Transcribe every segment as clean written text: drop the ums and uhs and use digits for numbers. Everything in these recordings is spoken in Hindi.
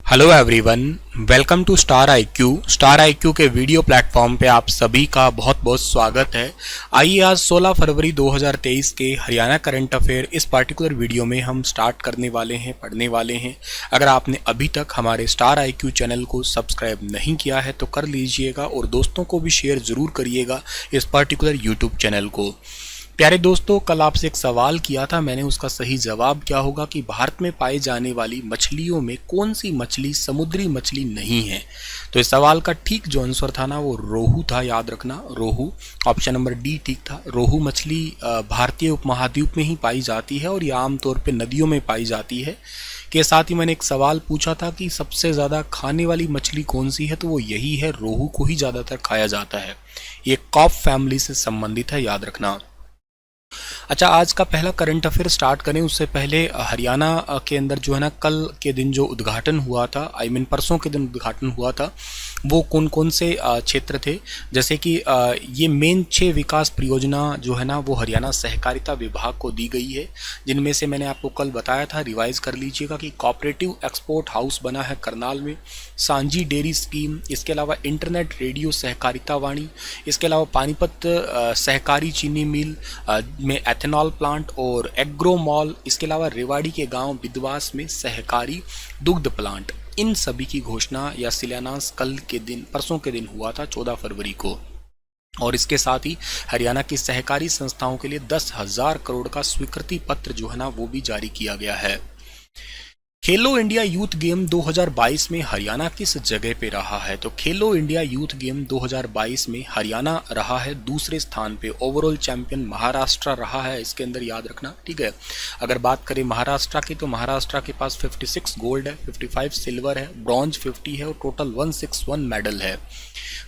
Hello everyone, welcome to star IQ. Star IQ के वीडियो प्लेटफॉर्म पे आप सभी का बहुत बहुत स्वागत है। आइए आज 16 फरवरी 2023 के हरियाणा करंट अफेयर इस पार्टिकुलर वीडियो में हम स्टार्ट करने वाले हैं, पढ़ने वाले हैं। अगर आपने अभी तक हमारे स्टार आईक्यू चैनल को सब्सक्राइब नहीं किया है तो कर लीजिएगा और दोस्तों को भी शेयर ज़रूर करिएगा इस पार्टिकुलर यूट्यूब चैनल को। प्यारे दोस्तों, कल आपसे एक सवाल किया था मैंने, उसका सही जवाब क्या होगा कि भारत में पाई जाने वाली मछलियों में कौन सी मछली समुद्री मछली नहीं है। तो इस सवाल का ठीक जो आंसर था ना वो रोहू था। याद रखना, रोहू। ऑप्शन नंबर डी ठीक था। रोहू मछली भारतीय उपमहाद्वीप में ही पाई जाती है और ये आमतौर पे नदियों में पाई जाती है। के साथ ही मैंने एक सवाल पूछा था कि सबसे ज़्यादा खाने वाली मछली कौन सी है, तो वो यही है, रोहू को ही ज़्यादातर खाया जाता है। ये कॉप फैमिली से संबंधित है, याद रखना। अच्छा, आज का पहला करंट अफेयर स्टार्ट करें उससे पहले हरियाणा के अंदर जो है ना कल के दिन जो उद्घाटन हुआ था, परसों के दिन उद्घाटन हुआ था, वो कौन कौन से क्षेत्र थे। जैसे कि ये मेन 6 विकास परियोजना जो है ना वो हरियाणा सहकारिता विभाग को दी गई है, जिनमें से मैंने आपको कल बताया था, रिवाइज कर लीजिएगा कि कोऑपरेटिव एक्सपोर्ट हाउस बना है करनाल में, सांझी डेयरी स्कीम, इसके अलावा इंटरनेट रेडियो सहकारिता वाणी, इसके अलावा पानीपत सहकारी चीनी मिल में एथेनॉल प्लांट और एग्रो मॉल, इसके अलावा रेवाड़ी के गांव बिदवास में सहकारी दुग्ध प्लांट। इन सभी की घोषणा या शिलान्यास कल के दिन, परसों के दिन हुआ था 14 फरवरी को। और इसके साथ ही हरियाणा की सहकारी संस्थाओं के लिए 10,000 करोड़ का स्वीकृति पत्र जो है ना वो भी जारी किया गया है। खेलो इंडिया यूथ गेम 2022 में हरियाणा किस जगह पे रहा है। तो खेलो इंडिया यूथ गेम 2022 में हरियाणा रहा है दूसरे स्थान पे। ओवरऑल चैंपियन महाराष्ट्र रहा है इसके अंदर, याद रखना, ठीक है। अगर बात करें महाराष्ट्र की तो महाराष्ट्र के पास 56 गोल्ड है, 55 सिल्वर है, ब्रॉन्ज 50 है और टोटल 161 मेडल है।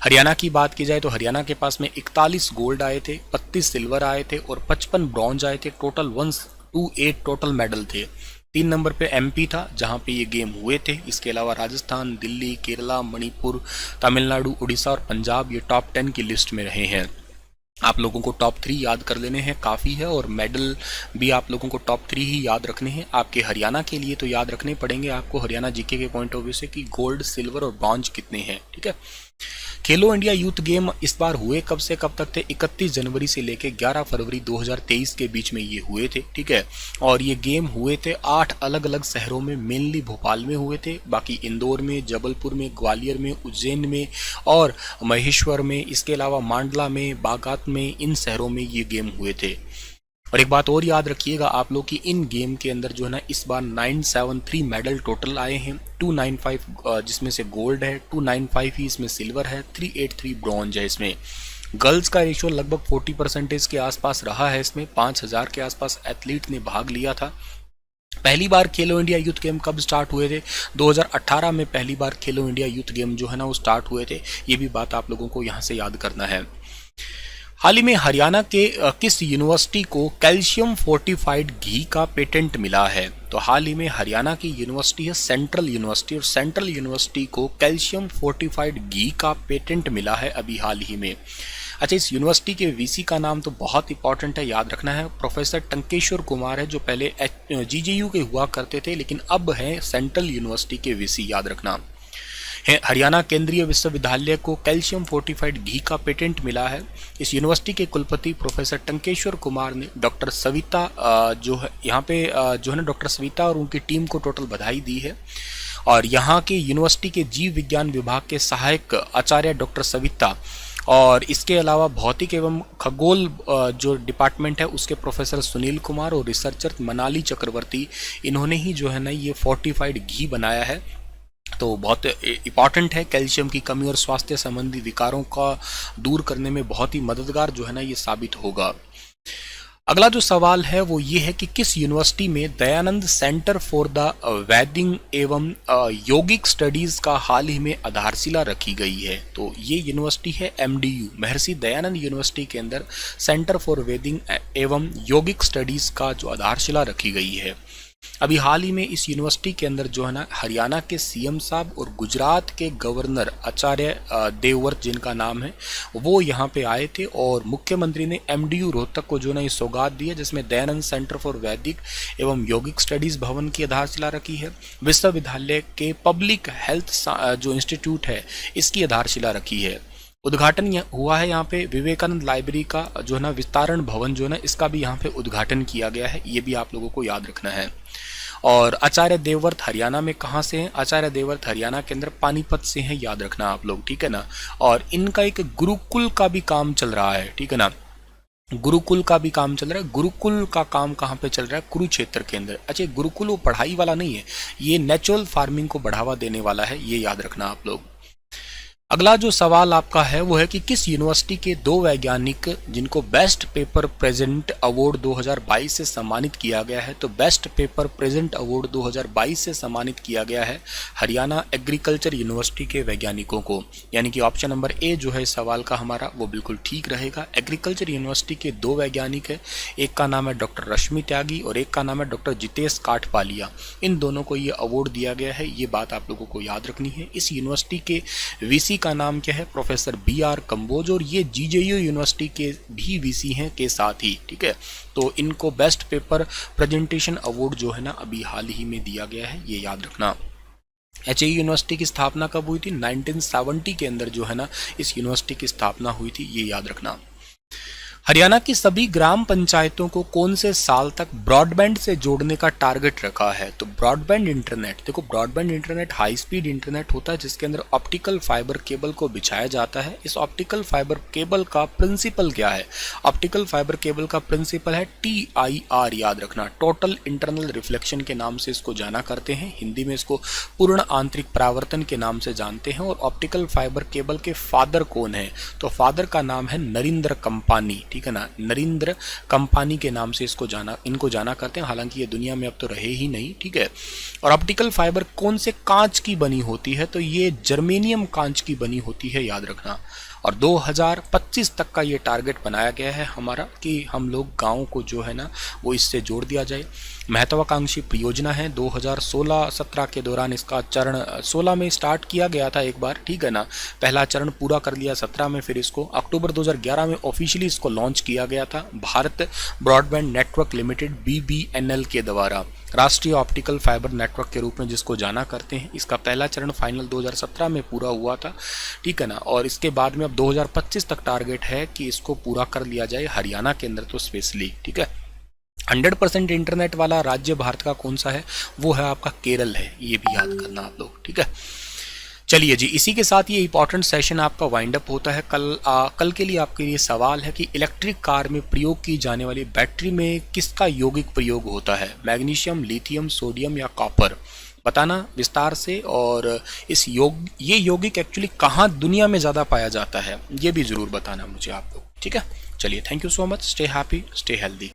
हरियाणा की बात की जाए तो हरियाणा के पास में 41 गोल्ड आए थे, 32 सिल्वर आए थे और 55 ब्रॉन्ज आए थे। टोटल 128 टोटल मेडल थे। 3 नंबर पे एमपी था जहां पे ये गेम हुए थे। इसके अलावा राजस्थान, दिल्ली, केरला, मणिपुर, तमिलनाडु, उड़ीसा और पंजाब ये टॉप 10 की लिस्ट में रहे हैं। आप लोगों को टॉप 3 याद कर लेने हैं, काफ़ी है, और मेडल भी आप लोगों को टॉप 3 ही याद रखने हैं। आपके हरियाणा के लिए तो याद रखने पड़ेंगे आपको हरियाणा जीके के पॉइंट ऑफ व्यू से कि गोल्ड, सिल्वर और ब्रॉन्ज कितने हैं, ठीक है। खेलो इंडिया यूथ गेम इस बार हुए कब से कब तक थे? 31 जनवरी से लेकर 11 फरवरी 2023 के बीच में ये हुए थे, ठीक है। और ये गेम हुए थे 8 अलग अलग शहरों में, मेनली भोपाल में हुए थे, बाकी इंदौर में, जबलपुर में, ग्वालियर में, उज्जैन में और महेश्वर में, इसके अलावा मांडला में, बागात में, इन शहरों में ये गेम हुए थे। और एक बात और याद रखिएगा आप लोग कि इन गेम के अंदर जो है ना इस बार 973 मेडल टोटल आए हैं। 295 जिसमें से गोल्ड है, 295 ही इसमें सिल्वर है, 383 ब्रॉन्ज है। इसमें गर्ल्स का रेशियो लगभग 40% के आसपास रहा है। इसमें 5000 के आसपास एथलीट ने भाग लिया था। पहली बार खेलो इंडिया यूथ गेम कब स्टार्ट हुए थे? 2018 में पहली बार खेलो इंडिया यूथ गेम जो है ना वो स्टार्ट हुए थे। ये भी बात आप लोगों को यहाँ से याद करना है। हाल ही में हरियाणा के किस यूनिवर्सिटी को कैल्शियम फोर्टिफाइड घी का पेटेंट मिला है? तो हाल ही में हरियाणा की यूनिवर्सिटी है सेंट्रल यूनिवर्सिटी, और सेंट्रल यूनिवर्सिटी को कैल्शियम फोर्टिफाइड घी का पेटेंट मिला है अभी हाल ही में। अच्छा, इस यूनिवर्सिटी के वीसी का नाम तो बहुत इंपॉर्टेंट है, याद रखना है, प्रोफेसर टंकेश्वर कुमार है, जो पहले जीजेयू के हुआ करते थे लेकिन अब हैं सेंट्रल यूनिवर्सिटी के वीसी, याद रखना है। हरियाणा केंद्रीय विश्वविद्यालय को कैल्शियम फोर्टिफाइड घी का पेटेंट मिला है। इस यूनिवर्सिटी के कुलपति प्रोफेसर टंकेश्वर कुमार ने डॉक्टर सविता जो है यहाँ पे जो है ना डॉक्टर सविता और उनकी टीम को टोटल बधाई दी है। और यहाँ के यूनिवर्सिटी के जीव विज्ञान विभाग के सहायक आचार्य डॉक्टर सविता और इसके अलावा भौतिक एवं खगोल जो डिपार्टमेंट है उसके प्रोफेसर सुनील कुमार और रिसर्चर मनाली चक्रवर्ती, इन्होंने ही जो है ना ये फोर्टिफाइड घी बनाया है। तो बहुत इम्पॉर्टेंट है, कैल्शियम की कमी और स्वास्थ्य संबंधी विकारों का दूर करने में बहुत ही मददगार जो है ना ये साबित होगा। अगला जो सवाल है वो ये है कि किस यूनिवर्सिटी में दयानंद सेंटर फॉर द वैदिक एवं योगिक स्टडीज का हाल ही में आधारशिला रखी गई है? तो ये यूनिवर्सिटी है MDU, महर्षि दयानंद यूनिवर्सिटी के अंदर सेंटर फॉर वैदिक एवं योगिक स्टडीज का जो आधारशिला रखी गई है। अभी हाल ही में इस यूनिवर्सिटी के अंदर जो है ना हरियाणा के सीएम साहब और गुजरात के गवर्नर आचार्य देवव्रत जिनका नाम है वो यहाँ पे आए थे और मुख्यमंत्री ने एमडीयू रोहतक को जो ना ये सौगात दी है, जिसमें दयानंद सेंटर फॉर वैदिक एवं यौगिक स्टडीज भवन की आधारशिला रखी है। विश्वविद्यालय के पब्लिक हेल्थ जो इंस्टीट्यूट है इसकी आधारशिला रखी है। उद्घाटन हुआ है यहाँ पे विवेकानंद लाइब्रेरी का जो है ना विस्तारण भवन जो है ना इसका भी यहाँ पे उद्घाटन किया गया है, ये भी आप लोगों को याद रखना है। और आचार्य देवव्रत हरियाणा में कहाँ से हैं? आचार्य देवव्रत हरियाणा के अंदर पानीपत से हैं, याद रखना आप लोग, ठीक है ना। और इनका एक गुरुकुल का भी काम चल रहा है, ठीक है ना, गुरुकुल का भी काम चल रहा है। गुरुकुल का काम कहाँ पे चल रहा है? कुरुक्षेत्र के अंदर। अच्छा, गुरुकुल वो पढ़ाई वाला नहीं है, ये नेचुरल फार्मिंग को बढ़ावा देने वाला है, ये याद रखना आप लोग। अगला जो सवाल आपका है वो है कि किस यूनिवर्सिटी के 2 वैज्ञानिक जिनको बेस्ट पेपर प्रेजेंट अवार्ड 2022 से सम्मानित किया गया है? तो बेस्ट पेपर प्रेजेंट अवार्ड 2022 से सम्मानित किया गया है हरियाणा एग्रीकल्चर यूनिवर्सिटी के वैज्ञानिकों को, यानी कि ऑप्शन नंबर ए जो है सवाल का हमारा वो बिल्कुल ठीक रहेगा। एग्रीकल्चर यूनिवर्सिटी के 2 वैज्ञानिक है, एक का नाम है डॉक्टर रश्मि त्यागी और एक का नाम है डॉक्टर जितेश काठपालिया। इन दोनों को ये अवार्ड दिया गया है, ये बात आप लोगों को याद रखनी है। इस यूनिवर्सिटी के वीसी का नाम क्या है? प्रोफेसर BR कंबोज, और ये GJU यूनिवर्सिटी के भी वीसी हैं के साथ ही, ठीक है। तो इनको बेस्ट पेपर प्रेजेंटेशन अवार्ड जो है ना अभी हाल ही में दिया गया है, ये याद रखना। HAU यूनिवर्सिटी की स्थापना कब हुई थी? 1970 के अंदर जो है ना इस यूनिवर्सिटी की स्थापना हुई थी, ये याद रखना। हरियाणा की सभी ग्राम पंचायतों को कौन से साल तक ब्रॉडबैंड से जोड़ने का टारगेट रखा है? तो ब्रॉडबैंड इंटरनेट, देखो broadband internet high speed internet होता है जिसके अंदर ऑप्टिकल फाइबर केबल को बिछाया जाता है। इस ऑप्टिकल फाइबर केबल का प्रिंसिपल क्या है? ऑप्टिकल फाइबर केबल का प्रिंसिपल है TIR, याद रखना, टोटल इंटरनल रिफ्लेक्शन के नाम से इसको जाना करते हैं। हिंदी में इसको पूर्ण आंतरिक परावर्तन के नाम से जानते हैं। और ऑप्टिकल फाइबर केबल के फादर कौन है? तो फादर का नाम है नरेंद्र कंपानी, ठीक है ना, नरेंद्र कंपानी के नाम से इनको जाना करते हैं। हालांकि ये दुनिया में अब तो रहे ही नहीं, ठीक है। और ऑप्टिकल फाइबर कौन से कांच की बनी होती है? तो ये जर्मेनियम कांच की बनी होती है, याद रखना। और 2025 तक का ये टारगेट बनाया गया है हमारा कि हम लोग गाँव को जो है ना वो इससे जोड़ दिया जाए। महत्वाकांक्षी परियोजना है। 2016-17 के दौरान इसका चरण 16 में स्टार्ट किया गया था एक बार, ठीक है ना, पहला चरण पूरा कर लिया 17 में, फिर इसको अक्टूबर 2011 में ऑफिशियली इसको लॉन्च किया गया था Bharat broadband network limited BBNL के द्वारा, राष्ट्रीय ऑप्टिकल फाइबर नेटवर्क के रूप में जिसको जाना करते हैं। इसका पहला चरण फाइनल 2017 में पूरा हुआ था, ठीक है ना। और इसके बाद में अब 2025 तक टारगेट है कि इसको पूरा कर लिया जाए हरियाणा के अंदर तो स्पेशली, ठीक है। 100% इंटरनेट वाला राज्य भारत का कौन सा है? वो है आपका केरल है, ये भी याद करना आप लोग, ठीक है। चलिए जी, इसी के साथ ये इंपॉर्टेंट सेशन आपका वाइंड अप होता है। कल के लिए आपके लिए सवाल है कि इलेक्ट्रिक कार में प्रयोग की जाने वाली बैटरी में किसका यौगिक प्रयोग होता है? मैग्नीशियम, लिथियम, सोडियम या कॉपर? बताना विस्तार से। और ये यौगिक एक्चुअली कहाँ दुनिया में ज़्यादा पाया जाता है, ये भी ज़रूर बताना मुझे आप लोग, ठीक है। चलिए, thank you so much, stay happy, stay healthy.